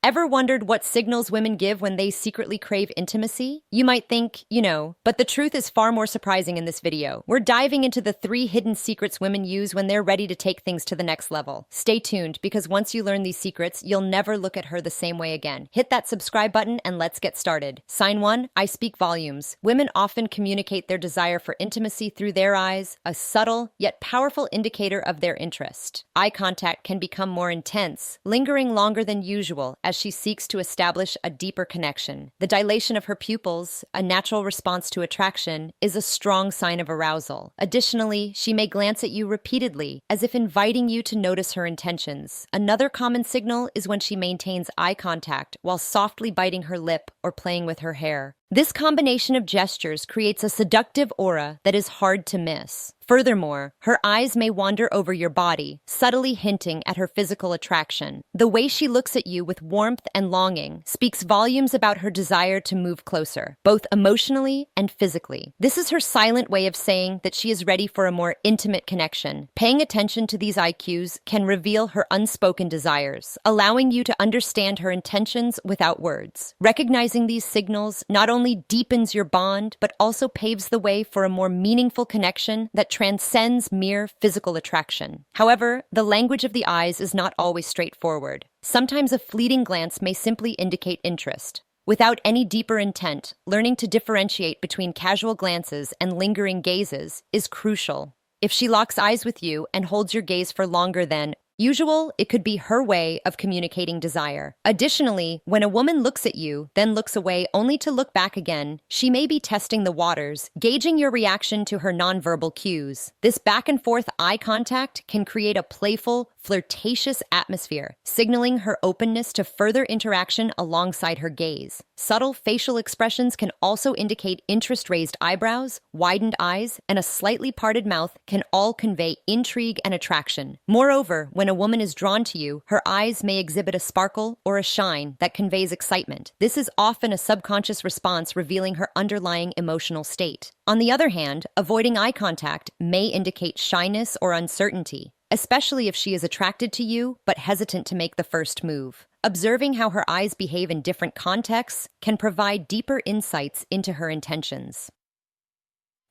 Ever wondered what signals women give when they secretly crave intimacy? You might think, but the truth is far more surprising in this video. We're diving into the 3 hidden secrets women use when they're ready to take things to the next level. Stay tuned, because once you learn these secrets, you'll never look at her the same way again. Hit that subscribe button and let's get started. Sign 1, I speak volumes. Women often communicate their desire for intimacy through their eyes, a subtle yet powerful indicator of their interest. Eye contact can become more intense, lingering longer than usual as she seeks to establish a deeper connection. The dilation of her pupils, a natural response to attraction, is a strong sign of arousal. Additionally, she may glance at you repeatedly, as if inviting you to notice her intentions. Another common signal is when she maintains eye contact while softly biting her lip or playing with her hair. This combination of gestures creates a seductive aura that is hard to miss. Furthermore, her eyes may wander over your body, subtly hinting at her physical attraction. The way she looks at you with warmth and longing speaks volumes about her desire to move closer, both emotionally and physically. This is her silent way of saying that she is ready for a more intimate connection. Paying attention to these eye cues can reveal her unspoken desires, allowing you to understand her intentions without words. Recognizing these signals not only deepens your bond, but also paves the way for a more meaningful connection that transcends mere physical attraction. However, the language of the eyes is not always straightforward. Sometimes a fleeting glance may simply indicate interest. Without any deeper intent, learning to differentiate between casual glances and lingering gazes is crucial. If she locks eyes with you and holds your gaze for longer than usual, it could be her way of communicating desire. Additionally, when a woman looks at you, then looks away only to look back again, she may be testing the waters, gauging your reaction to her nonverbal cues. This back-and-forth eye contact can create a playful, flirtatious atmosphere, signaling her openness to further interaction alongside her gaze. Subtle facial expressions can also indicate interest-raised eyebrows, widened eyes, and a slightly parted mouth can all convey intrigue and attraction. Moreover, when a woman is drawn to you, her eyes may exhibit a sparkle or a shine that conveys excitement. This is often a subconscious response revealing her underlying emotional state. On the other hand, avoiding eye contact may indicate shyness or uncertainty, especially if she is attracted to you but hesitant to make the first move. Observing how her eyes behave in different contexts can provide deeper insights into her intentions.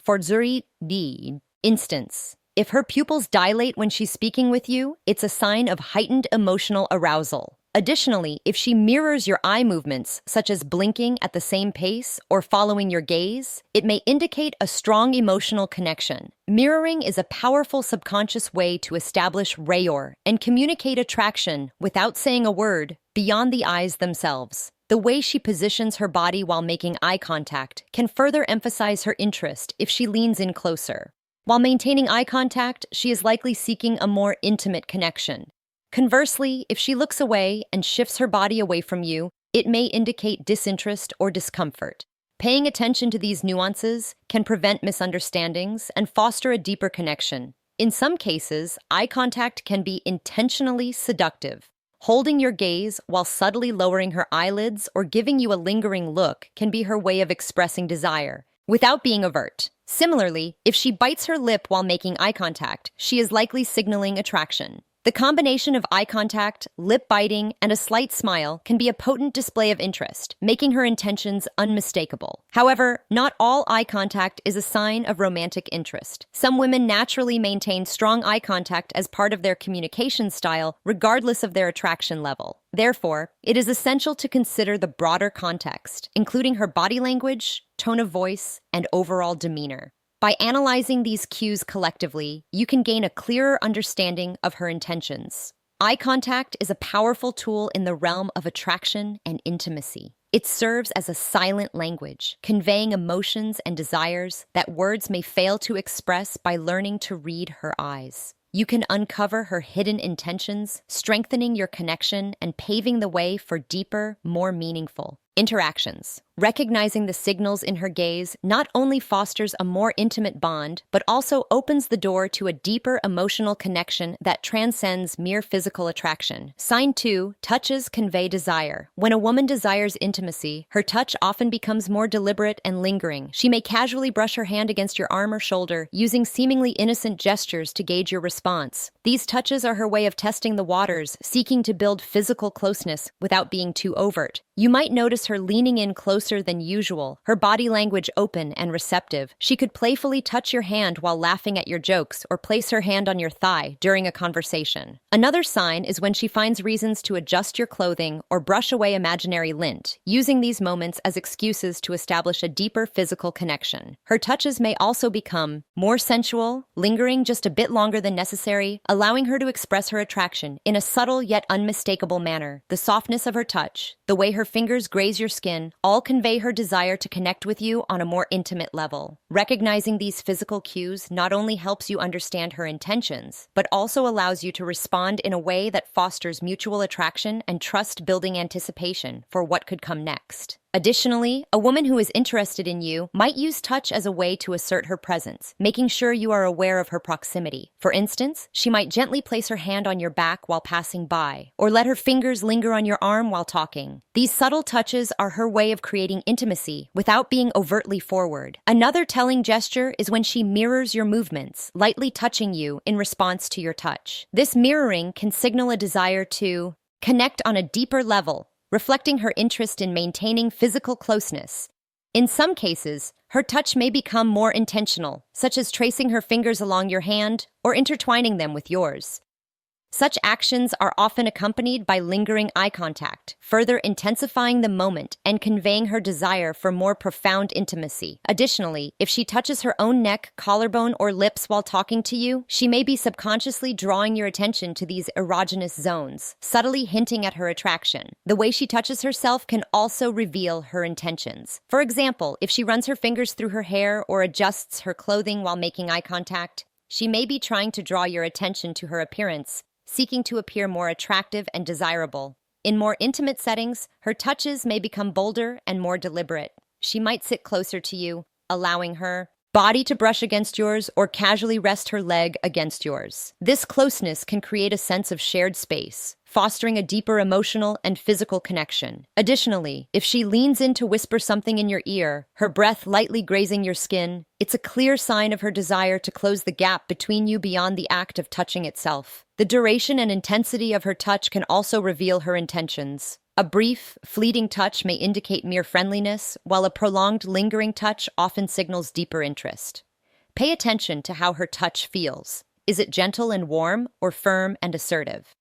For Zuri D. Instance, if her pupils dilate when she's speaking with you, it's a sign of heightened emotional arousal. Additionally, if she mirrors your eye movements, such as blinking at the same pace or following your gaze, it may indicate a strong emotional connection. Mirroring is a powerful subconscious way to establish rapport and communicate attraction without saying a word beyond the eyes themselves. The way she positions her body while making eye contact can further emphasize her interest if she leans in closer. While maintaining eye contact, she is likely seeking a more intimate connection. Conversely, if she looks away and shifts her body away from you, it may indicate disinterest or discomfort. Paying attention to these nuances can prevent misunderstandings and foster a deeper connection. In some cases, eye contact can be intentionally seductive. Holding your gaze while subtly lowering her eyelids or giving you a lingering look can be her way of expressing desire, without being overt. Similarly, if she bites her lip while making eye contact, she is likely signaling attraction. The combination of eye contact, lip biting, and a slight smile can be a potent display of interest, making her intentions unmistakable. However, not all eye contact is a sign of romantic interest. Some women naturally maintain strong eye contact as part of their communication style, regardless of their attraction level. Therefore, it is essential to consider the broader context, including her body language, tone of voice, and overall demeanor. By analyzing these cues collectively, you can gain a clearer understanding of her intentions. Eye contact is a powerful tool in the realm of attraction and intimacy. It serves as a silent language, conveying emotions and desires that words may fail to express by learning to read her eyes. You can uncover her hidden intentions, strengthening your connection and paving the way for deeper, more meaningful Interactions. Recognizing the signals in her gaze not only fosters a more intimate bond, but also opens the door to a deeper emotional connection that transcends mere physical attraction. Sign 2. Touches convey desire. When a woman desires intimacy, her touch often becomes more deliberate and lingering. She may casually brush her hand against your arm or shoulder, using seemingly innocent gestures to gauge your response. These touches are her way of testing the waters, seeking to build physical closeness without being too overt. You might notice her leaning in closer than usual, her body language open and receptive. She could playfully touch your hand while laughing at your jokes or place her hand on your thigh during a conversation. Another sign is when she finds reasons to adjust your clothing or brush away imaginary lint, using these moments as excuses to establish a deeper physical connection. Her touches may also become more sensual, lingering just a bit longer than necessary, allowing her to express her attraction in a subtle yet unmistakable manner. The softness of her touch, the way her fingers graze your skin, all convey her desire to connect with you on a more intimate level. Recognizing these physical cues not only helps you understand her intentions, but also allows you to respond in a way that fosters mutual attraction and trust-building anticipation for what could come next. Additionally, a woman who is interested in you might use touch as a way to assert her presence, making sure you are aware of her proximity. For instance, she might gently place her hand on your back while passing by, or let her fingers linger on your arm while talking. These subtle touches are her way of creating intimacy without being overtly forward. Another telling gesture is when she mirrors your movements, lightly touching you in response to your touch. This mirroring can signal a desire to connect on a deeper level, reflecting her interest in maintaining physical closeness. In some cases, her touch may become more intentional, such as tracing her fingers along your hand or intertwining them with yours. Such actions are often accompanied by lingering eye contact, further intensifying the moment and conveying her desire for more profound intimacy. Additionally, if she touches her own neck, collarbone, or lips while talking to you, she may be subconsciously drawing your attention to these erogenous zones, subtly hinting at her attraction. The way she touches herself can also reveal her intentions. For example, if she runs her fingers through her hair or adjusts her clothing while making eye contact, she may be trying to draw your attention to her appearance, seeking to appear more attractive and desirable. In more intimate settings, her touches may become bolder and more deliberate. She might sit closer to you, allowing her body to brush against yours or casually rest her leg against yours. This closeness can create a sense of shared space, fostering a deeper emotional and physical connection. Additionally, if she leans in to whisper something in your ear, her breath lightly grazing your skin, it's a clear sign of her desire to close the gap between you beyond the act of touching itself. The duration and intensity of her touch can also reveal her intentions. A brief, fleeting touch may indicate mere friendliness, while a prolonged, lingering touch often signals deeper interest. Pay attention to how her touch feels. Is it gentle and warm, or firm and assertive?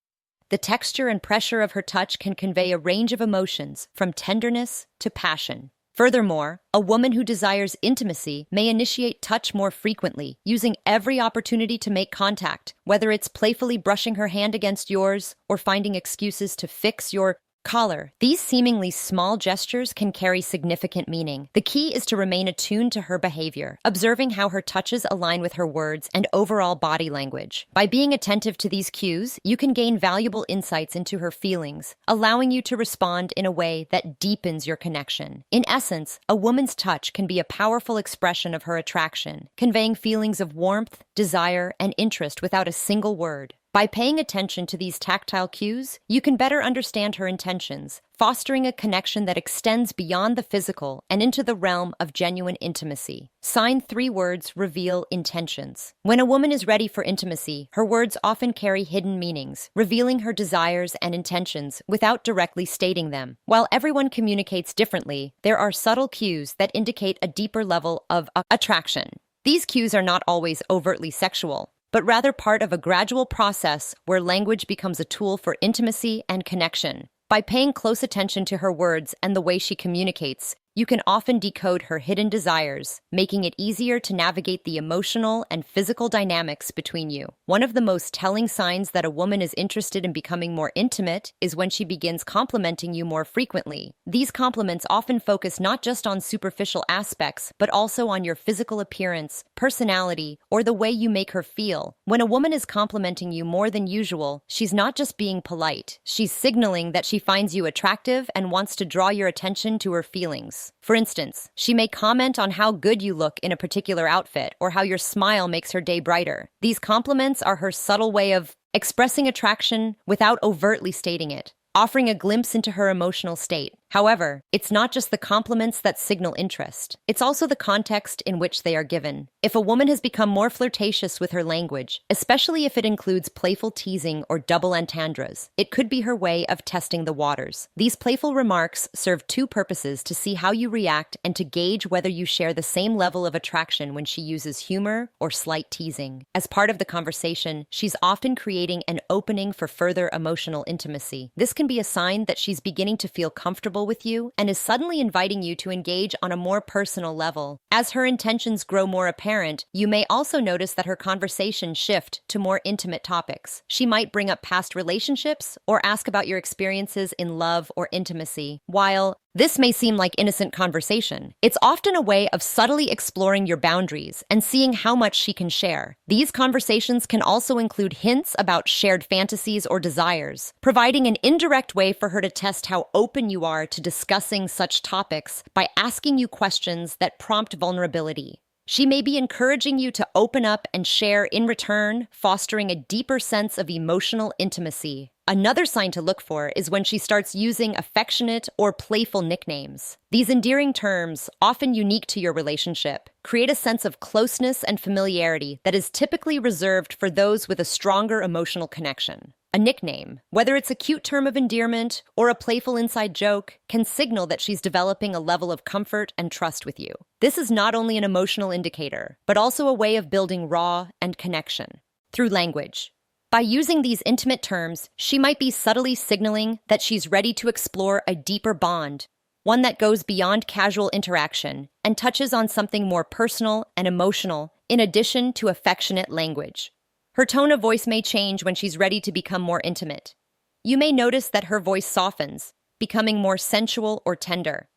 The texture and pressure of her touch can convey a range of emotions, from tenderness to passion. Furthermore, a woman who desires intimacy may initiate touch more frequently, using every opportunity to make contact, whether it's playfully brushing her hand against yours or finding excuses to fix your collar. These seemingly small gestures can carry significant meaning. The key is to remain attuned to her behavior, observing how her touches align with her words and overall body language. By being attentive to these cues, you can gain valuable insights into her feelings, allowing you to respond in a way that deepens your connection. In essence, a woman's touch can be a powerful expression of her attraction, conveying feelings of warmth, desire, and interest without a single word. By paying attention to these tactile cues, you can better understand her intentions, fostering a connection that extends beyond the physical and into the realm of genuine intimacy. Sign 3 words reveal intentions. When a woman is ready for intimacy, her words often carry hidden meanings, revealing her desires and intentions without directly stating them. While everyone communicates differently, there are subtle cues that indicate a deeper level of attraction. These cues are not always overtly sexual, but rather part of a gradual process where language becomes a tool for intimacy and connection. By paying close attention to her words and the way she communicates, you can often decode her hidden desires, making it easier to navigate the emotional and physical dynamics between you. One of the most telling signs that a woman is interested in becoming more intimate is when she begins complimenting you more frequently. These compliments often focus not just on superficial aspects, but also on your physical appearance, personality, or the way you make her feel. When a woman is complimenting you more than usual, she's not just being polite. She's signaling that she finds you attractive and wants to draw your attention to her feelings. For instance, she may comment on how good you look in a particular outfit or how your smile makes her day brighter. These compliments are her subtle way of expressing attraction without overtly stating it, offering a glimpse into her emotional state. However, it's not just the compliments that signal interest. It's also the context in which they are given. If a woman has become more flirtatious with her language, especially if it includes playful teasing or double entendres, it could be her way of testing the waters. These playful remarks serve two purposes: to see how you react and to gauge whether you share the same level of attraction when she uses humor or slight teasing. As part of the conversation, she's often creating an opening for further emotional intimacy. This can be a sign that she's beginning to feel comfortable with you and is suddenly inviting you to engage on a more personal level. As her intentions grow more apparent, you may also notice that her conversation shift to more intimate topics. She might bring up past relationships or ask about your experiences in love or intimacy. While this may seem like innocent conversation, it's often a way of subtly exploring your boundaries and seeing how much she can share. These conversations can also include hints about shared fantasies or desires, providing an indirect way for her to test how open you are to discussing such topics by asking you questions that prompt vulnerability. She may be encouraging you to open up and share in return, fostering a deeper sense of emotional intimacy. Another sign to look for is when she starts using affectionate or playful nicknames. These endearing terms, often unique to your relationship, create a sense of closeness and familiarity that is typically reserved for those with a stronger emotional connection. A nickname, whether it's a cute term of endearment or a playful inside joke, can signal that she's developing a level of comfort and trust with you. This is not only an emotional indicator, but also a way of building raw and connection through language. By using these intimate terms, she might be subtly signaling that she's ready to explore a deeper bond, one that goes beyond casual interaction and touches on something more personal and emotional, in addition to affectionate language. Her tone of voice may change when she's ready to become more intimate. You may notice that her voice softens, becoming more sensual or tender.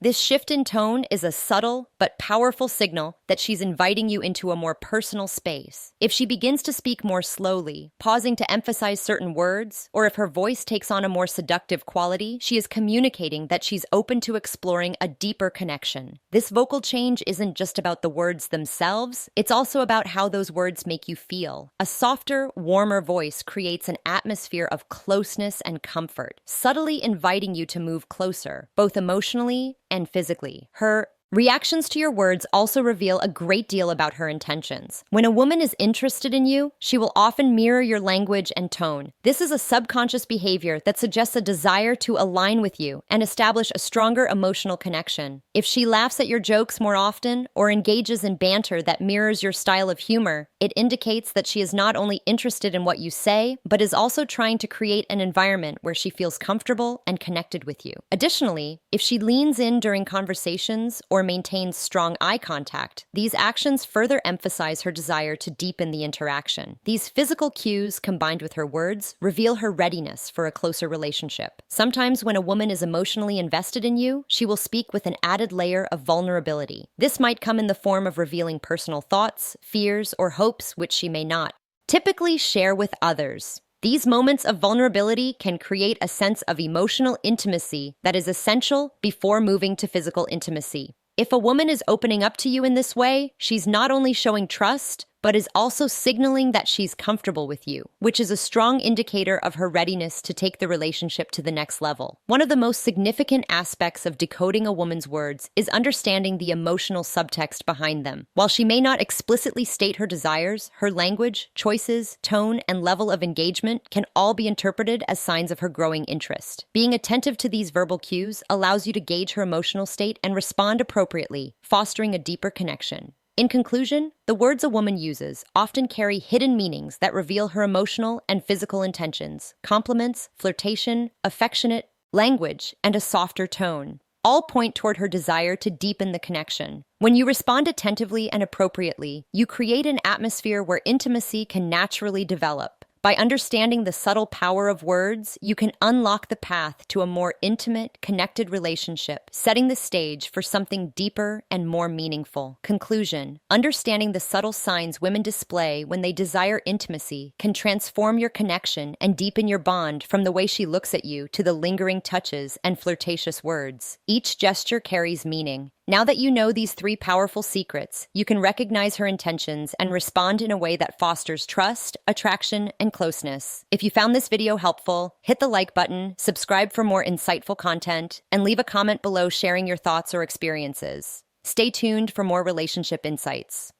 This shift in tone is a subtle but powerful signal that she's inviting you into a more personal space. If she begins to speak more slowly, pausing to emphasize certain words, or if her voice takes on a more seductive quality, she is communicating that she's open to exploring a deeper connection. This vocal change isn't just about the words themselves, it's also about how those words make you feel. A softer, warmer voice creates an atmosphere of closeness and comfort, subtly inviting you to move closer, both emotionally and physically. Her reactions to your words also reveal a great deal about her intentions. When a woman is interested in you, she will often mirror your language and tone. This is a subconscious behavior that suggests a desire to align with you and establish a stronger emotional connection. If she laughs at your jokes more often or engages in banter that mirrors your style of humor, it indicates that she is not only interested in what you say, but is also trying to create an environment where she feels comfortable and connected with you. Additionally, if she leans in during conversations or maintains strong eye contact, these actions further emphasize her desire to deepen the interaction. These physical cues, combined with her words, reveal her readiness for a closer relationship. Sometimes when a woman is emotionally invested in you, she will speak with an added layer of vulnerability. This might come in the form of revealing personal thoughts, fears, or hopes which she may not typically share with others. These moments of vulnerability can create a sense of emotional intimacy that is essential before moving to physical intimacy. If a woman is opening up to you in this way, she's not only showing trust, but is also signaling that she's comfortable with you, which is a strong indicator of her readiness to take the relationship to the next level. One of the most significant aspects of decoding a woman's words is understanding the emotional subtext behind them. While she may not explicitly state her desires, her language, choices, tone, and level of engagement can all be interpreted as signs of her growing interest. Being attentive to these verbal cues allows you to gauge her emotional state and respond appropriately, fostering a deeper connection. In conclusion, the words a woman uses often carry hidden meanings that reveal her emotional and physical intentions, compliments, flirtation, affectionate language, and a softer tone. all point toward her desire to deepen the connection. When you respond attentively and appropriately, you create an atmosphere where intimacy can naturally develop. By understanding the subtle power of words, you can unlock the path to a more intimate, connected relationship, setting the stage for something deeper and more meaningful. Conclusion: understanding the subtle signs women display when they desire intimacy can transform your connection and deepen your bond, from the way she looks at you to the lingering touches and flirtatious words. Each gesture carries meaning. Now that you know these 3 powerful secrets, you can recognize her intentions and respond in a way that fosters trust, attraction, and closeness. If you found this video helpful, hit the like button, subscribe for more insightful content, and leave a comment below sharing your thoughts or experiences. Stay tuned for more relationship insights.